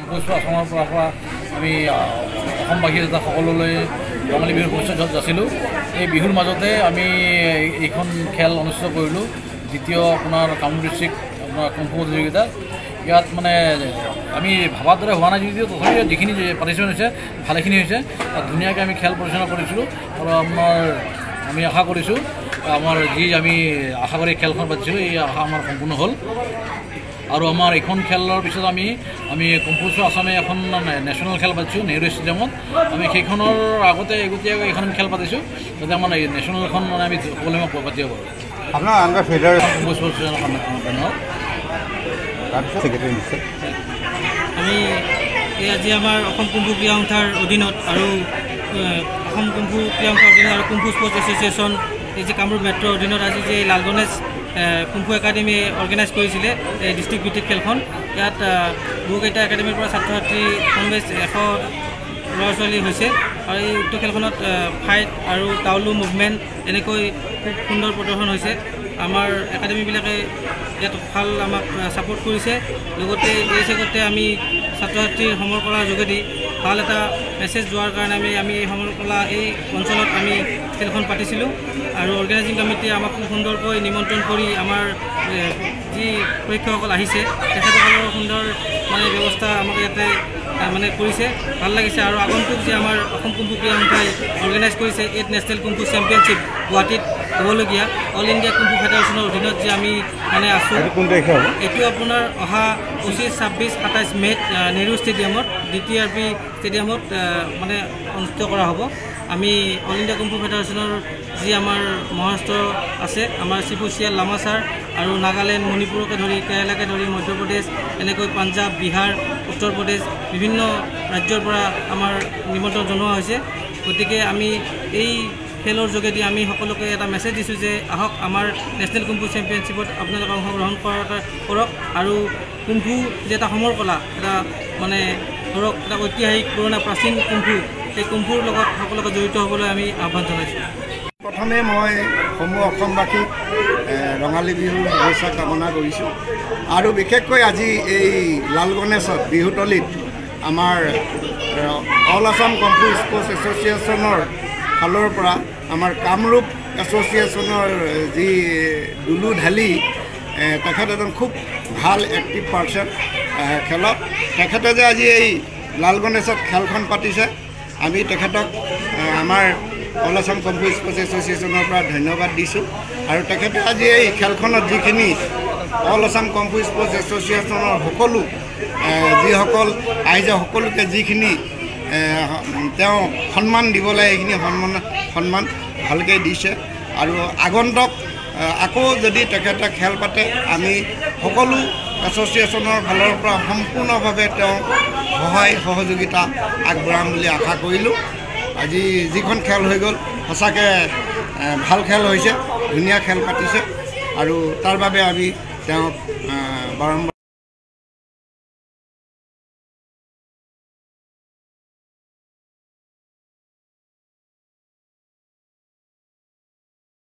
কৈছোঁ অসমৰ পৰা আমি অসমবাসী এটা সকলোলৈ ৰঙালী বিহুৰ শুভেচ্ছা যাচিলোঁ। এই বিহুৰ মাজতে আমি এইখন খেল অনুষ্ঠিত কৰিলোঁ। দ্বিতীয় আপোনাৰ কামৰূপ ডিষ্ট্ৰিক্ট আপোনাৰ কুম্ফু প্ৰতিযোগিতা। ইয়াত মানে আমি ভাবাৰ দৰে হোৱা নাই যদিও তথাপিও যিখিনি পাৰ্টিচিপেণ্ট হৈছে ভালেখিনি হৈছে। ধুনীয়াকৈ আমি খেল পৰিচালনা কৰিছিলোঁ আৰু আমি আশা কৰিছোঁ আমাৰ আমি আশা কৰি খেলখন পাতিছিলোঁ এই আশা আমাৰ সম্পূৰ্ণ হ'ল। আৰু আমাৰ এইখন খেলৰ পিছত আমি কুম্ফু আছামে এখন নেশ্যনেল খেল পাতিছোঁ নেহৰু ষ্টেডিয়ামত। আমি সেইখনৰ আগতে আগতীয়াকৈ এইখন খেল পাতিছোঁ যাতে আমাৰ নেশ্যনেলখন মানে আমি সকলোৱে পাতিব পাৰোঁ। আপোনাৰ আণ্ডাৰ ফেডাৰেশ্যন আমি এই আজি আমাৰ অসম কুম্ফু ক্ৰীড়া সন্থাৰ অধীনত আৰু অসম কুম্ফু ক্ৰীড়া সন্থাৰ অধীনত আৰু কুম্ফু স্পৰ্টছ এছ'চিয়েশ্যন এই যে কামৰূপ মেট্ৰৰ অধীনত আজি যে লাল গণেশ কুম্ফু একাডেমি অৰ্গেনাইজ কৰিছিলে এই ডিষ্ট্ৰিক্ট ভিত্তিক খেলখন। ইয়াত বহুকেইটা একাডেমীৰ পৰা ছাত্ৰ ছাত্ৰী কংগ্ৰেছ 100 ল'ৰা ছোৱালী হৈছে আৰু এই উক্ত খেলখনত ফাইট আৰু টাউলু মুভমেণ্ট এনেকৈ খুব সুন্দৰ প্ৰদৰ্শন হৈছে। আমাৰ একাডেমীবিলাকে ইয়াত ভাল আমাক ছাপোৰ্ট কৰিছে। লগতে এই চেগতে আমি ছাত্ৰ ছাত্ৰীৰ সমৰ কলাৰ যোগেদি ভাল এটা মেছেজ যোৱাৰ কাৰণে আমি এই সমৰ কলা এই অঞ্চলত আমি খেলখন পাতিছিলোঁ আৰু অৰ্গেনাইজিং কমিটিয়ে আমাক খুব সুন্দৰকৈ নিমন্ত্ৰণ কৰি আমাৰ যি পৰীক্ষকসকল আহিছে তেখেতসকলৰ সুন্দৰ মানে ব্যৱস্থা আমাক ইয়াতে মানে কৰিছে। ভাল লাগিছে আৰু আগন্তুক যে আমাৰ অসম কুম্ফু ক্ৰীড়া সন্থাই অৰ্গেনাইজ কৰিছে 8th নেশ্যনেল কুম্ফু চেম্পিয়নশ্বিপ গুৱাহাটীত হ'বলগীয়া অল ইণ্ডিয়া কুম্ফু ফেডাৰেশ্যনৰ অধীনত যে আমি মানে আছোঁ। এইটো আপোনাৰ অহা 25, 26, 27 মে'ত নেহৰু ষ্টেডিয়ামত DTRP ষ্টেডিয়ামত মানে অনুষ্ঠিত কৰা হ'ব। আমি অল ইণ্ডিয়া কুম্ফু ফেডাৰেশ্যনৰ যি আমাৰ মহাৰাষ্ট্ৰ আছে আমাৰ চিফ অফিচিয়েল লামা ছাৰ আৰু নাগালেণ্ড মণিপুৰকে ধৰি কেৰালাকে ধৰি মধ্যপ্ৰদেশ এনেকৈ পাঞ্জাৱ বিহাৰ উত্তৰ প্ৰদেশ বিভিন্ন ৰাজ্যৰ পৰা আমাৰ নিমন্ত্ৰণ জনোৱা হৈছে। গতিকে আমি এই খেলৰ যোগেদি আমি সকলোকে এটা মেছেজ দিছোঁ যে আহক আমাৰ নেশ্যনেল কুম্ফু চেম্পিয়নশ্বিপত আপোনালোকে অংশগ্ৰহণ কৰক আৰু কুম্ফু যে এটা সমৰ কলা এটা মানে ধৰক এটা ঐতিহাসিক পুৰণা প্ৰাচীন কুম্ফু এই কুম্ফুৰ লগত সকলোকে জড়িত হ'বলৈ আমি আহ্বান জনাইছোঁ। প্ৰথমে মই সমূহ অসমবাসীক ৰঙালী বিহুৰ শুভেচ্ছা কামনা কৰিছোঁ আৰু বিশেষকৈ আজি এই লাল গণেশত বিহুতলীত আমাৰ অল আছাম কুম্ফু স্পৰ্টছ এছ'চিয়েশ্যনৰ ফালৰ পৰা আমাৰ কামৰূপ এছ'চিয়েশ্যনৰ যি দুলু ঢালি তেখেত এজন খুব ভাল এক্টিভ পাৰ্চন খেলত। তেখেতে যে আজি এই লাল গণেশত খেলখন পাতিছে আমি তেখেতক আমাৰ অল আছাম কুম্ফু স্পৰ্টছ এছ'চিয়েশ্যনৰ পৰা ধন্যবাদ দিছোঁ আৰু তেখেতে আজি এই খেলখনত যিখিনি অল আছাম কুম্ফু স্পৰ্টছ এছ'চিয়েশ্যনৰ সকলো যিসকল আহিছে সকলোকে যিখিনি তেওঁ সন্মান দিব লাগে সেইখিনি সন্মান ভালকৈ দিছে আৰু আগন্তুক আকৌ যদি তেখেতে খেল পাতে আমি সকলো এছ'চিয়েশ্যনৰ ফালৰ পৰা সম্পূৰ্ণভাৱে তেওঁ সহায় সহযোগিতা আগবঢ়াম বুলি আশা কৰিলোঁ। আজি যিখন খেল হৈ গ'ল সঁচাকৈ ভাল খেল হৈছে, ধুনীয়া খেল পাতিছে আৰু তাৰ বাবে আমি তেওঁক বাৰম্বাৰ